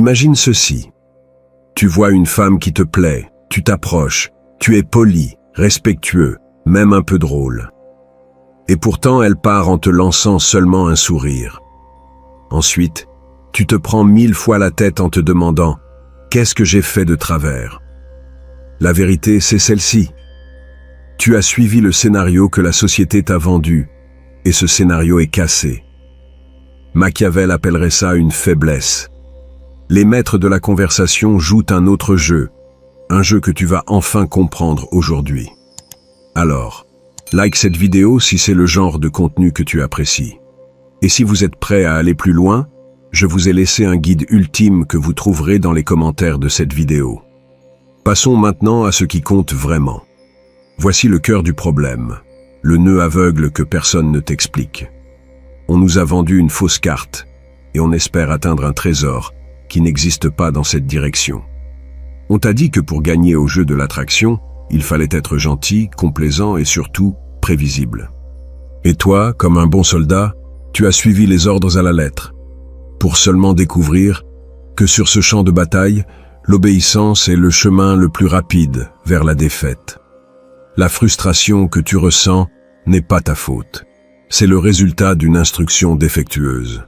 Imagine ceci. Tu vois une femme qui te plaît, tu t'approches, tu es poli, respectueux, même un peu drôle. Et pourtant, elle part en te lançant seulement un sourire. Ensuite, tu te prends 1000 fois la tête en te demandant « Qu'est-ce que j'ai fait de travers ?» La vérité, c'est celle-ci. Tu as suivi le scénario que la société t'a vendu, et ce scénario est cassé. Machiavel appellerait ça une faiblesse. Les maîtres de la conversation jouent un autre jeu, un jeu que tu vas enfin comprendre aujourd'hui. Alors, like cette vidéo si c'est le genre de contenu que tu apprécies. Et si vous êtes prêt à aller plus loin, je vous ai laissé un guide ultime que vous trouverez dans les commentaires de cette vidéo. Passons maintenant à ce qui compte vraiment. Voici le cœur du problème, le nœud aveugle que personne ne t'explique. On nous a vendu une fausse carte, et on espère atteindre un trésor qui n'existe pas dans cette direction. On t'a dit que pour gagner au jeu de l'attraction, il fallait être gentil, complaisant et surtout prévisible. Et toi, comme un bon soldat, tu as suivi les ordres à la lettre, pour seulement découvrir que sur ce champ de bataille, l'obéissance est le chemin le plus rapide vers la défaite. La frustration que tu ressens n'est pas ta faute. C'est le résultat d'une instruction défectueuse.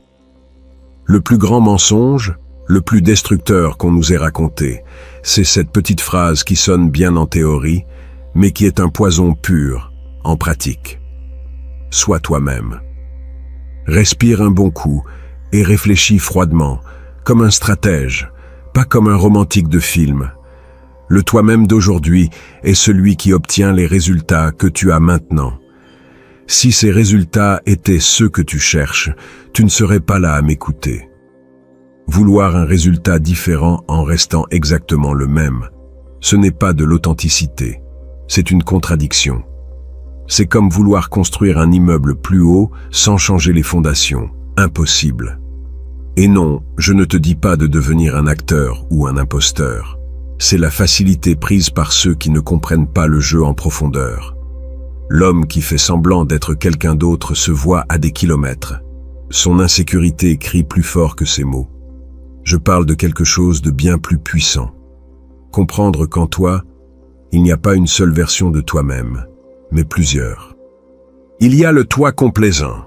Le plus grand mensonge, le plus destructeur qu'on nous ait raconté, c'est cette petite phrase qui sonne bien en théorie, mais qui est un poison pur en pratique. Sois toi-même. Respire un bon coup et réfléchis froidement, comme un stratège, pas comme un romantique de film. Le toi-même d'aujourd'hui est celui qui obtient les résultats que tu as maintenant. Si ces résultats étaient ceux que tu cherches, tu ne serais pas là à m'écouter. Vouloir un résultat différent en restant exactement le même, ce n'est pas de l'authenticité, c'est une contradiction. C'est comme vouloir construire un immeuble plus haut sans changer les fondations. Impossible. Et non, je ne te dis pas de devenir un acteur ou un imposteur. C'est la facilité prise par ceux qui ne comprennent pas le jeu en profondeur. L'homme qui fait semblant d'être quelqu'un d'autre se voit à des kilomètres. Son insécurité crie plus fort que ses mots. Je parle de quelque chose de bien plus puissant. Comprendre qu'en toi, il n'y a pas une seule version de toi-même, mais plusieurs. Il y a le toi complaisant,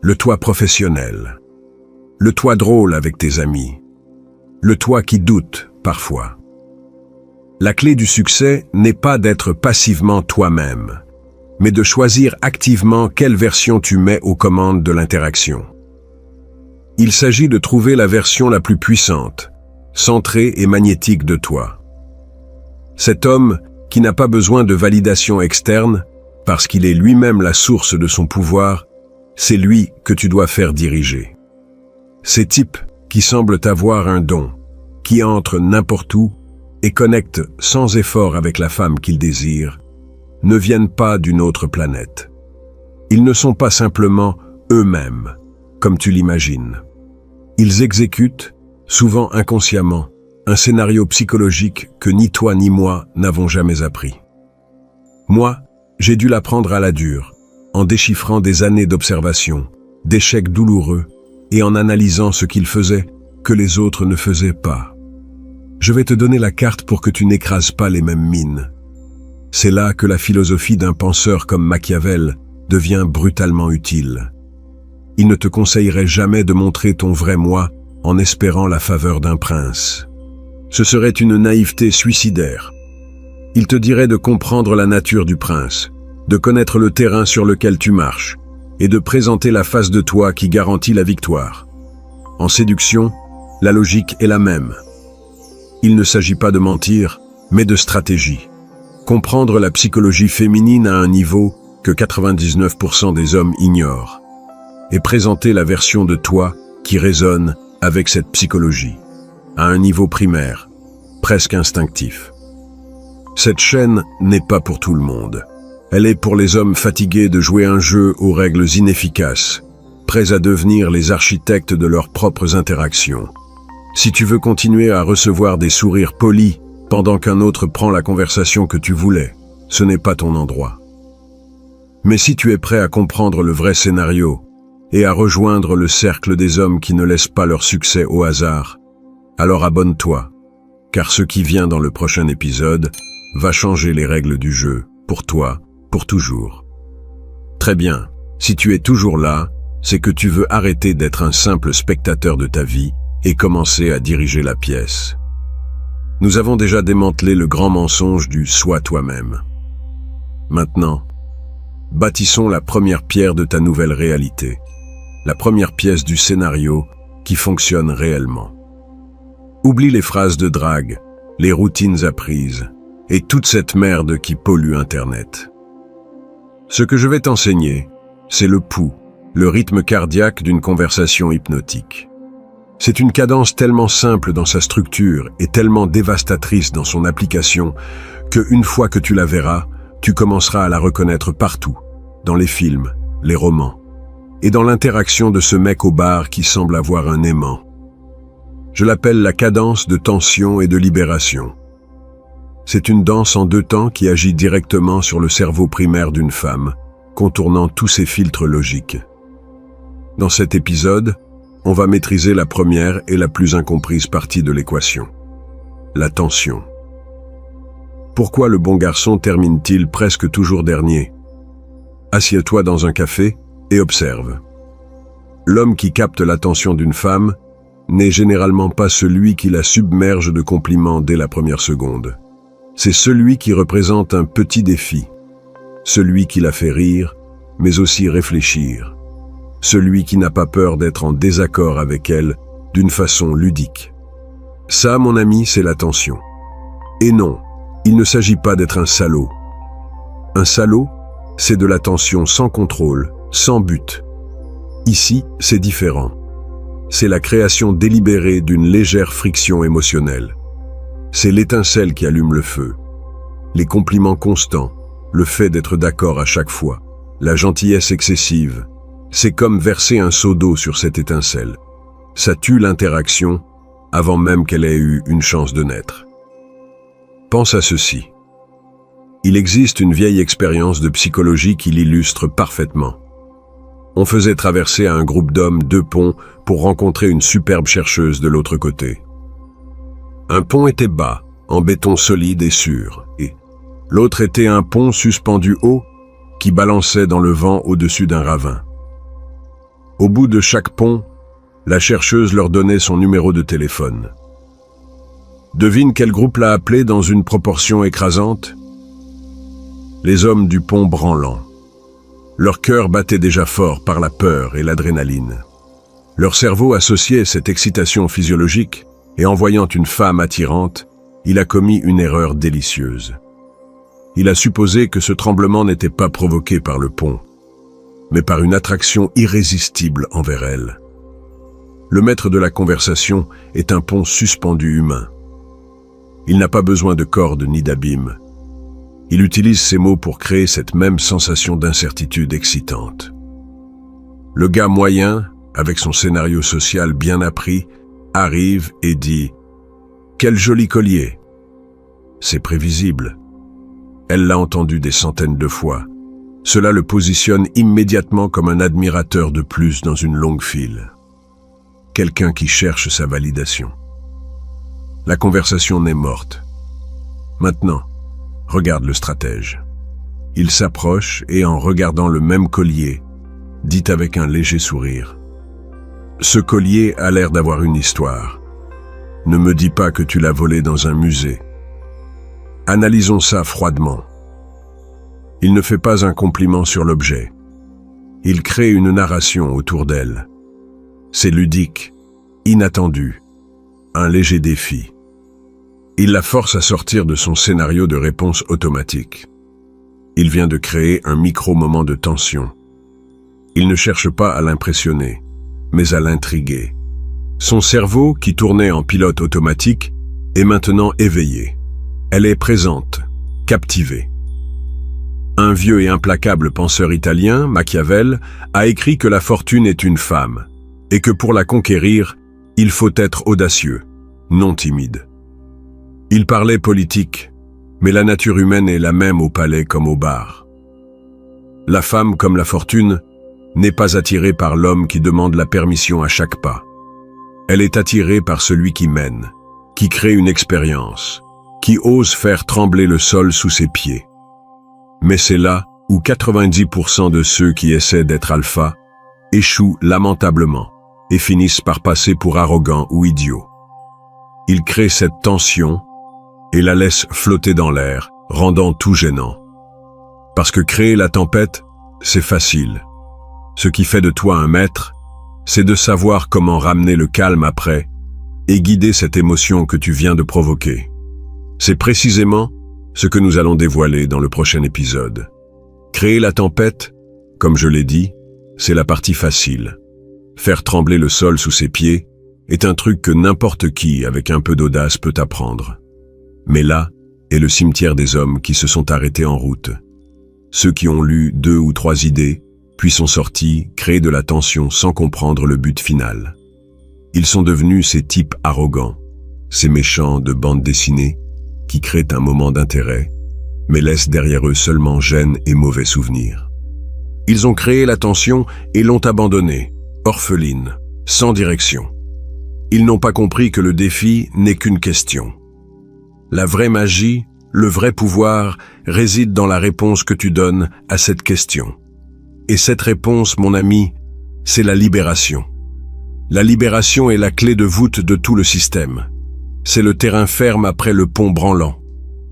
le toi professionnel, le toi drôle avec tes amis, le toi qui doute parfois. La clé du succès n'est pas d'être passivement toi-même, mais de choisir activement quelle version tu mets aux commandes de l'interaction. Il s'agit de trouver la version la plus puissante, centrée et magnétique de toi. Cet homme qui n'a pas besoin de validation externe, parce qu'il est lui-même la source de son pouvoir, c'est lui que tu dois faire diriger. Ces types qui semblent avoir un don, qui entrent n'importe où et connectent sans effort avec la femme qu'ils désirent, ne viennent pas d'une autre planète. Ils ne sont pas simplement eux-mêmes, comme tu l'imagines. Ils exécutent, souvent inconsciemment, un scénario psychologique que ni toi ni moi n'avons jamais appris. Moi, j'ai dû l'apprendre à la dure, en déchiffrant des années d'observation, d'échecs douloureux, et en analysant ce qu'ils faisaient que les autres ne faisaient pas. Je vais te donner la carte pour que tu n'écrases pas les mêmes mines. C'est là que la philosophie d'un penseur comme Machiavel devient brutalement utile. Il ne te conseillerait jamais de montrer ton vrai moi en espérant la faveur d'un prince. Ce serait une naïveté suicidaire. Il te dirait de comprendre la nature du prince, de connaître le terrain sur lequel tu marches, et de présenter la face de toi qui garantit la victoire. En séduction, la logique est la même. Il ne s'agit pas de mentir, mais de stratégie. Comprendre la psychologie féminine à un niveau que 99% des hommes ignorent, et présenter la version de toi qui résonne avec cette psychologie, à un niveau primaire, presque instinctif. Cette chaîne n'est pas pour tout le monde. Elle est pour les hommes fatigués de jouer un jeu aux règles inefficaces, prêts à devenir les architectes de leurs propres interactions. Si tu veux continuer à recevoir des sourires polis pendant qu'un autre prend la conversation que tu voulais, ce n'est pas ton endroit. Mais si tu es prêt à comprendre le vrai scénario et à rejoindre le cercle des hommes qui ne laissent pas leur succès au hasard, Alors abonne-toi, car ce qui vient dans le prochain épisode va changer les règles du jeu, pour toi, pour toujours. Très bien, si tu es toujours là, c'est que tu veux arrêter d'être un simple spectateur de ta vie et commencer à diriger la pièce. Nous avons déjà démantelé le grand mensonge du « sois toi-même ». Maintenant, bâtissons la première pierre de ta nouvelle réalité, la première pièce du scénario qui fonctionne réellement. Oublie les phrases de drague, les routines apprises et toute cette merde qui pollue Internet. Ce que je vais t'enseigner, c'est le pouls, le rythme cardiaque d'une conversation hypnotique. C'est une cadence tellement simple dans sa structure et tellement dévastatrice dans son application que une fois que tu la verras, tu commenceras à la reconnaître partout, dans les films, les romans, et dans l'interaction de ce mec au bar qui semble avoir un aimant. Je l'appelle la cadence de tension et de libération. C'est une danse en deux temps qui agit directement sur le cerveau primaire d'une femme, contournant tous ses filtres logiques. Dans cet épisode, on va maîtriser la première et la plus incomprise partie de l'équation, la tension. Pourquoi le bon garçon termine-t-il presque toujours dernier? Assieds-toi dans un café et observe. L'homme qui capte l'attention d'une femme n'est généralement pas celui qui la submerge de compliments dès la première seconde. C'est celui qui représente un petit défi, celui qui la fait rire, mais aussi réfléchir. Celui qui n'a pas peur d'être en désaccord avec elle d'une façon ludique. Ça, mon ami, c'est l'attention. Et non, il ne s'agit pas d'être un salaud. Un salaud, c'est de l'attention sans contrôle, sans but. Ici, c'est différent. C'est la création délibérée d'une légère friction émotionnelle. C'est l'étincelle qui allume le feu. Les compliments constants, le fait d'être d'accord à chaque fois, la gentillesse excessive, c'est comme verser un seau d'eau sur cette étincelle. Ça tue l'interaction avant même qu'elle ait eu une chance de naître. Pense à ceci. Il existe une vieille expérience de psychologie qui l'illustre parfaitement. On faisait traverser à un groupe d'hommes 2 ponts pour rencontrer une superbe chercheuse de l'autre côté. Un pont était bas, en béton solide et sûr, et l'autre était un pont suspendu haut qui balançait dans le vent au-dessus d'un ravin. Au bout de chaque pont, la chercheuse leur donnait son numéro de téléphone. Devine quel groupe l'a appelé dans une proportion écrasante? Les hommes du pont branlant. Leur cœur battait déjà fort par la peur et l'adrénaline. Leur cerveau associait cette excitation physiologique et en voyant une femme attirante, il a commis une erreur délicieuse. Il a supposé que ce tremblement n'était pas provoqué par le pont, mais par une attraction irrésistible envers elle. Le maître de la conversation est un pont suspendu humain. Il n'a pas besoin de cordes ni d'abîme. Il utilise ces mots pour créer cette même sensation d'incertitude excitante. Le gars moyen, avec son scénario social bien appris, arrive et dit « Quel joli collier !» C'est prévisible. Elle l'a entendu des centaines de fois. Cela le positionne immédiatement comme un admirateur de plus dans une longue file. Quelqu'un qui cherche sa validation. La conversation n'est morte. Maintenant, regarde le stratège. Il s'approche et en regardant le même collier, dit avec un léger sourire. Ce collier a l'air d'avoir une histoire. Ne me dis pas que tu l'as volé dans un musée. Analysons ça froidement. Il ne fait pas un compliment sur l'objet. Il crée une narration autour d'elle. C'est ludique, inattendu, un léger défi. Il la force à sortir de son scénario de réponse automatique. Il vient de créer un micro-moment de tension. Il ne cherche pas à l'impressionner, mais à l'intriguer. Son cerveau, qui tournait en pilote automatique, est maintenant éveillé. Elle est présente, captivée. Un vieux et implacable penseur italien, Machiavel, a écrit que la fortune est une femme, et que pour la conquérir, il faut être audacieux, non timide. Il parlait politique, mais la nature humaine est la même au palais comme au bar. La femme, comme la fortune, n'est pas attirée par l'homme qui demande la permission à chaque pas. Elle est attirée par celui qui mène, qui crée une expérience, qui ose faire trembler le sol sous ses pieds. Mais c'est là où 90% de ceux qui essaient d'être alpha échouent lamentablement et finissent par passer pour arrogants ou idiots. Ils créent cette tension et la laissent flotter dans l'air, rendant tout gênant. Parce que créer la tempête, c'est facile. Ce qui fait de toi un maître, c'est de savoir comment ramener le calme après et guider cette émotion que tu viens de provoquer. C'est précisément ce que nous allons dévoiler dans le prochain épisode. Créer la tempête, comme je l'ai dit, c'est la partie facile. Faire trembler le sol sous ses pieds est un truc que n'importe qui, avec un peu d'audace, peut apprendre. Mais là est le cimetière des hommes qui se sont arrêtés en route. Ceux qui ont lu 2 ou 3 idées, puis sont sortis, créer de la tension sans comprendre le but final. Ils sont devenus ces types arrogants, ces méchants de bande dessinée qui créent un moment d'intérêt, mais laissent derrière eux seulement gêne et mauvais souvenirs. Ils ont créé la tension et l'ont abandonnée, orpheline, sans direction. Ils n'ont pas compris que le défi n'est qu'une question. La vraie magie, le vrai pouvoir, réside dans la réponse que tu donnes à cette question. Et cette réponse, mon ami, c'est la libération. La libération est la clé de voûte de tout le système. C'est le terrain ferme après le pont branlant.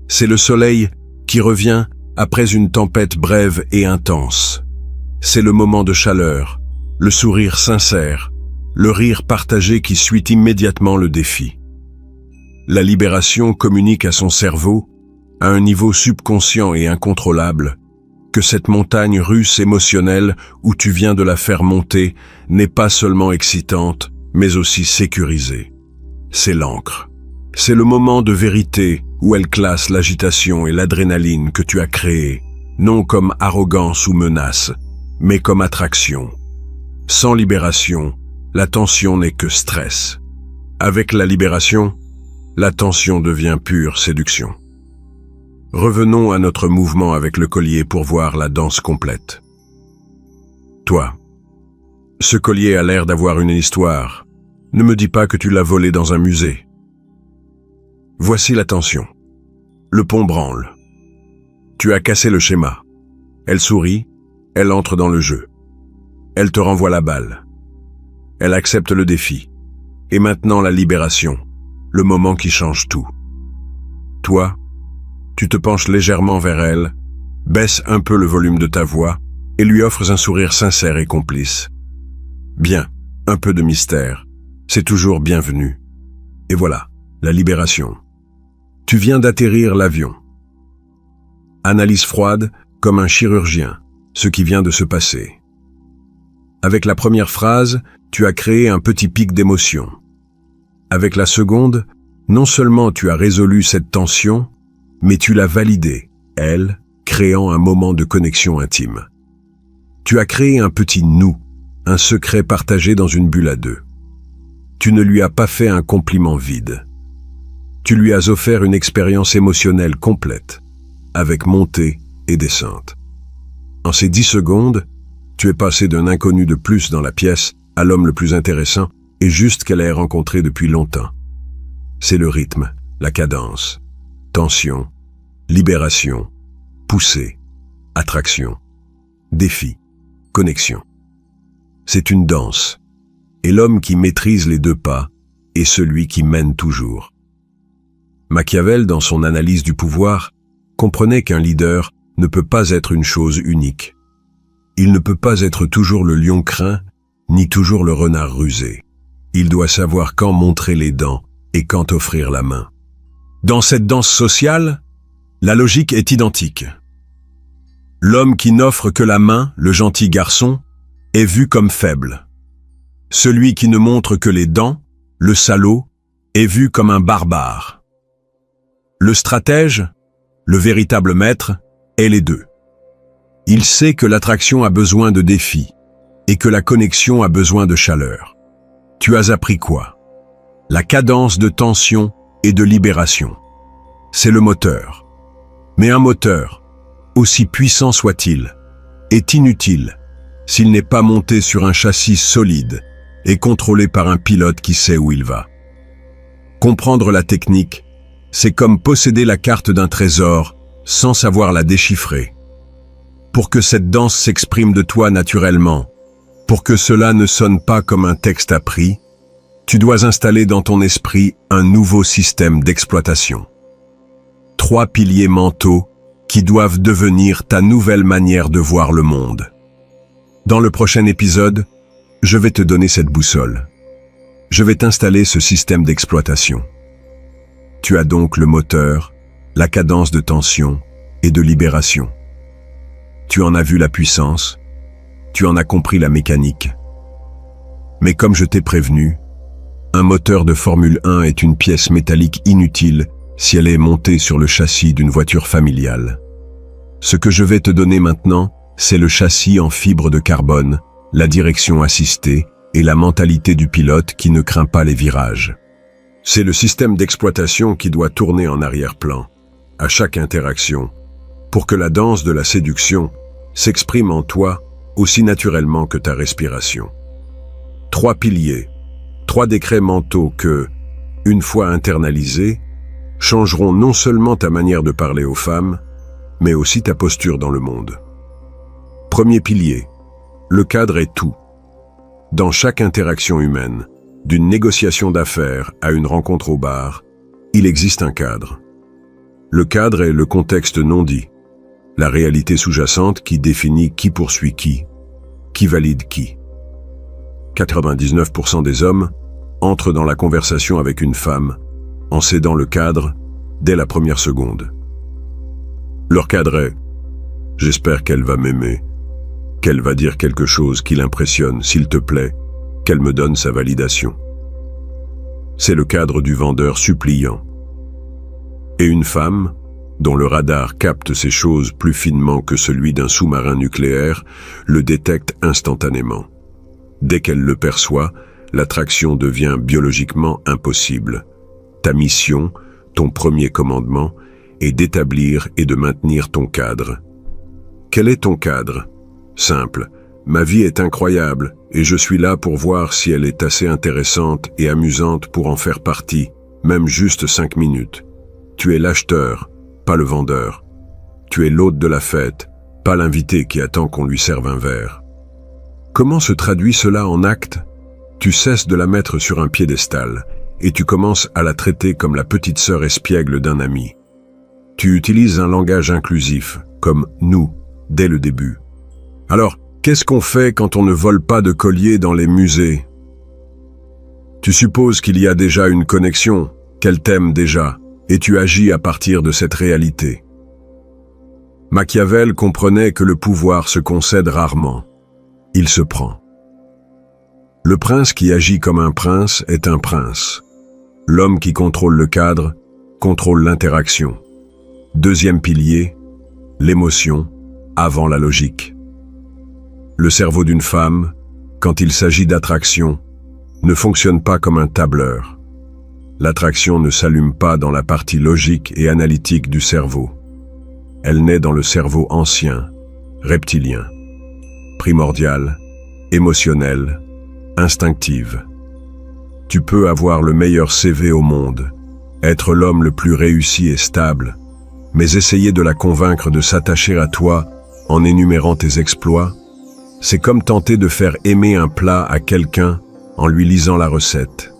C'est le soleil qui revient après une tempête brève et intense. C'est le moment de chaleur, le sourire sincère, le rire partagé qui suit immédiatement le défi. La libération communique à son cerveau, à un niveau subconscient et incontrôlable, que cette montagne russe émotionnelle où tu viens de la faire monter n'est pas seulement excitante, mais aussi sécurisée. C'est l'encre. C'est le moment de vérité où elle classe l'agitation et l'adrénaline que tu as créées, non comme arrogance ou menace, mais comme attraction. Sans libération, la tension n'est que stress. Avec la libération, la tension devient pure séduction. Revenons à notre mouvement avec le collier pour voir la danse complète. Toi, ce collier a l'air d'avoir une histoire. Ne me dis pas que tu l'as volé dans un musée. Voici la tension. Le pont branle. Tu as cassé le schéma. Elle sourit, elle entre dans le jeu. Elle te renvoie la balle. Elle accepte le défi. Et maintenant la libération, le moment qui change tout. Toi, tu te penches légèrement vers elle, baisses un peu le volume de ta voix et lui offres un sourire sincère et complice. Bien, un peu de mystère, c'est toujours bienvenu. Et voilà, la libération. Tu viens d'atterrir l'avion. Analyse froide, comme un chirurgien, ce qui vient de se passer. Avec la première phrase, tu as créé un petit pic d'émotion. Avec la seconde, non seulement tu as résolu cette tension, mais tu l'as validée, elle, créant un moment de connexion intime. Tu as créé un petit nous, un secret partagé dans une bulle à deux. Tu ne lui as pas fait un compliment vide. Tu lui as offert une expérience émotionnelle complète, avec montée et descente. En ces 10 secondes, tu es passé d'un inconnu de plus dans la pièce à l'homme le plus intéressant et juste qu'elle ait rencontré depuis longtemps. C'est le rythme, la cadence, tension, libération, poussée, attraction, défi, connexion. C'est une danse, et l'homme qui maîtrise les 2 pas est celui qui mène toujours. Machiavel, dans son analyse du pouvoir, comprenait qu'un leader ne peut pas être une chose unique. Il ne peut pas être toujours le lion craint, ni toujours le renard rusé. Il doit savoir quand montrer les dents et quand offrir la main. Dans cette danse sociale, la logique est identique. L'homme qui n'offre que la main, le gentil garçon, est vu comme faible. Celui qui ne montre que les dents, le salaud, est vu comme un barbare. Le stratège, le véritable maître, est les 2. Il sait que l'attraction a besoin de défis et que la connexion a besoin de chaleur. Tu as appris quoi? La cadence de tension et de libération. C'est le moteur. Mais un moteur, aussi puissant soit-il, est inutile s'il n'est pas monté sur un châssis solide, et contrôlé par un pilote qui sait où il va. Comprendre la technique, c'est comme posséder la carte d'un trésor sans savoir la déchiffrer. Pour que cette danse s'exprime de toi naturellement, pour que cela ne sonne pas comme un texte appris, tu dois installer dans ton esprit un nouveau système d'exploitation. 3 piliers mentaux qui doivent devenir ta nouvelle manière de voir le monde. Dans le prochain épisode, je vais te donner cette boussole. Je vais t'installer ce système d'exploitation. Tu as donc le moteur, la cadence de tension et de libération. Tu en as vu la puissance, tu en as compris la mécanique. Mais comme je t'ai prévenu, un moteur de Formule 1 est une pièce métallique inutile si elle est montée sur le châssis d'une voiture familiale. Ce que je vais te donner maintenant, c'est le châssis en fibre de carbone, la direction assistée et la mentalité du pilote qui ne craint pas les virages. C'est le système d'exploitation qui doit tourner en arrière-plan, à chaque interaction, pour que la danse de la séduction s'exprime en toi aussi naturellement que ta respiration. 3 piliers, 3 décrets mentaux que, une fois internalisés, changeront non seulement ta manière de parler aux femmes, mais aussi ta posture dans le monde. Premier pilier, le cadre est tout. Dans chaque interaction humaine, d'une négociation d'affaires à une rencontre au bar, il existe un cadre. Le cadre est le contexte non dit, la réalité sous-jacente qui définit qui poursuit qui valide qui. 99% des hommes entrent dans la conversation avec une femme en cédant le cadre dès la première seconde. Leur cadre est « J'espère qu'elle va m'aimer, qu'elle va dire quelque chose qui l'impressionne, s'il te plaît, qu'elle me donne sa validation. » C'est le cadre du vendeur suppliant. Et une femme, dont le radar capte ces choses plus finement que celui d'un sous-marin nucléaire, le détecte instantanément. Dès qu'elle le perçoit, l'attraction devient biologiquement impossible. Ta mission, ton premier commandement, est d'établir et de maintenir ton cadre. Quel est ton cadre? Simple. Ma vie est incroyable et je suis là pour voir si elle est assez intéressante et amusante pour en faire partie, même juste 5 minutes. Tu es l'acheteur, pas le vendeur. Tu es l'hôte de la fête, pas l'invité qui attend qu'on lui serve un verre. Comment se traduit cela en actes? Tu cesses de la mettre sur un piédestal et tu commences à la traiter comme la petite sœur espiègle d'un ami. Tu utilises un langage inclusif, comme « nous », dès le début. Alors, qu'est-ce qu'on fait quand on ne vole pas de collier dans les musées? Tu supposes qu'il y a déjà une connexion, qu'elle t'aime déjà, et tu agis à partir de cette réalité. Machiavel comprenait que le pouvoir se concède rarement. Il se prend. Le prince qui agit comme un prince est un prince. L'homme qui contrôle le cadre contrôle l'interaction. Deuxième pilier, l'émotion avant la logique. Le cerveau d'une femme, quand il s'agit d'attraction, ne fonctionne pas comme un tableur. L'attraction ne s'allume pas dans la partie logique et analytique du cerveau. Elle naît dans le cerveau ancien, reptilien, primordial, émotionnel, instinctive. Tu peux avoir le meilleur CV au monde, être l'homme le plus réussi et stable, mais essayer de la convaincre de s'attacher à toi en énumérant tes exploits, c'est comme tenter de faire aimer un plat à quelqu'un en lui lisant la recette.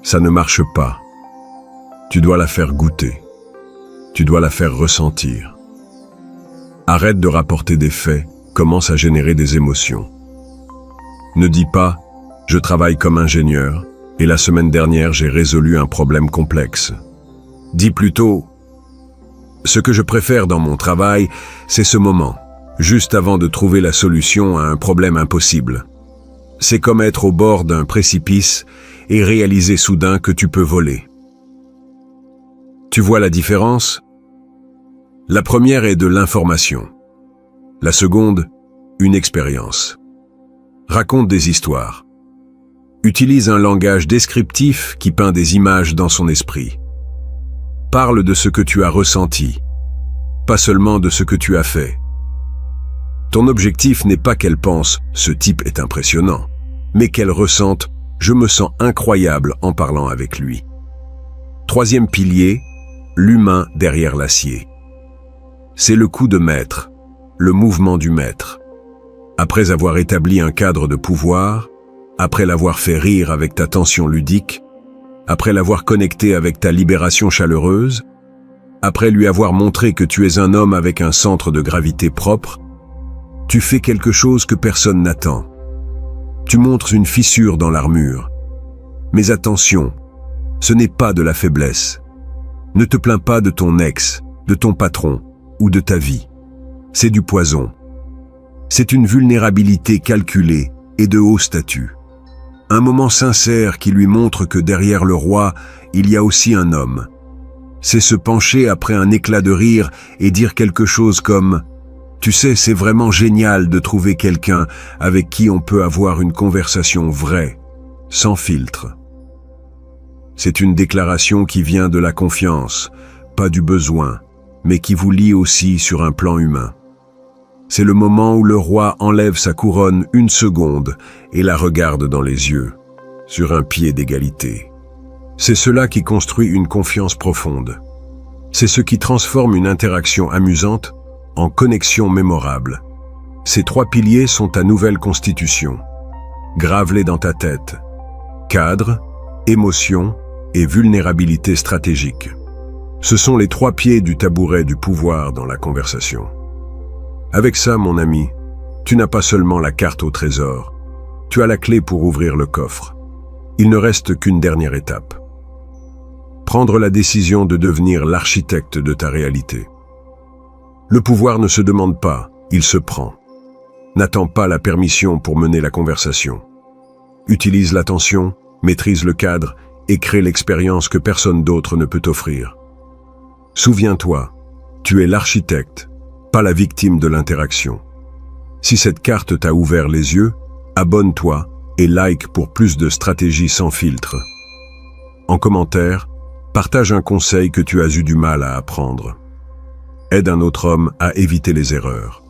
Ça ne marche pas. Tu dois la faire goûter. Tu dois la faire ressentir. Arrête de rapporter des faits, commence à générer des émotions. Ne dis pas « je travaille comme ingénieur et la semaine dernière j'ai résolu un problème complexe ». Dis plutôt « ce que je préfère dans mon travail, c'est ce moment, juste avant de trouver la solution à un problème impossible. C'est comme être au bord d'un précipice et réaliser soudain que tu peux voler. » Tu vois la différence? La première est de l'information. La seconde, une expérience. Raconte des histoires. Utilise un langage descriptif qui peint des images dans son esprit. Parle de ce que tu as ressenti, pas seulement de ce que tu as fait. Ton objectif n'est pas qu'elle pense « ce type est impressionnant ». mais qu'elle ressente « je me sens incroyable en parlant avec lui ». Troisième pilier, l'humain derrière l'acier. C'est le coup de maître, le mouvement du maître. Après avoir établi un cadre de pouvoir, après l'avoir fait rire avec ta tension ludique, après l'avoir connecté avec ta libération chaleureuse, après lui avoir montré que tu es un homme avec un centre de gravité propre, tu fais quelque chose que personne n'attend. Tu montres une fissure dans l'armure. Mais attention, ce n'est pas de la faiblesse. Ne te plains pas de ton ex, de ton patron ou de ta vie. C'est du poison. C'est une vulnérabilité calculée et de haut statut. Un moment sincère qui lui montre que derrière le roi, il y a aussi un homme. C'est se pencher après un éclat de rire et dire quelque chose comme « Tu sais, c'est vraiment génial de trouver quelqu'un avec qui on peut avoir une conversation vraie, sans filtre. » C'est une déclaration qui vient de la confiance, pas du besoin, mais qui vous lie aussi sur un plan humain. C'est le moment où le roi enlève sa couronne une seconde et la regarde dans les yeux, sur un pied d'égalité. C'est cela qui construit une confiance profonde. C'est ce qui transforme une interaction amusante en connexion mémorable. Ces trois piliers sont ta nouvelle constitution. Grave-les dans ta tête. Cadre, émotion et vulnérabilité stratégique. Ce sont les trois pieds du tabouret du pouvoir dans la conversation. Avec ça, mon ami, tu n'as pas seulement la carte au trésor, tu as la clé pour ouvrir le coffre. Il ne reste qu'une dernière étape. Prendre la décision de devenir l'architecte de ta réalité. Le pouvoir ne se demande pas, il se prend. N'attends pas la permission pour mener la conversation. Utilise l'attention, maîtrise le cadre et crée l'expérience que personne d'autre ne peut offrir. Souviens-toi, tu es l'architecte, pas la victime de l'interaction. Si cette carte t'a ouvert les yeux, abonne-toi et like pour plus de stratégies sans filtre. En commentaire, partage un conseil que tu as eu du mal à apprendre. Aide un autre homme à éviter les erreurs.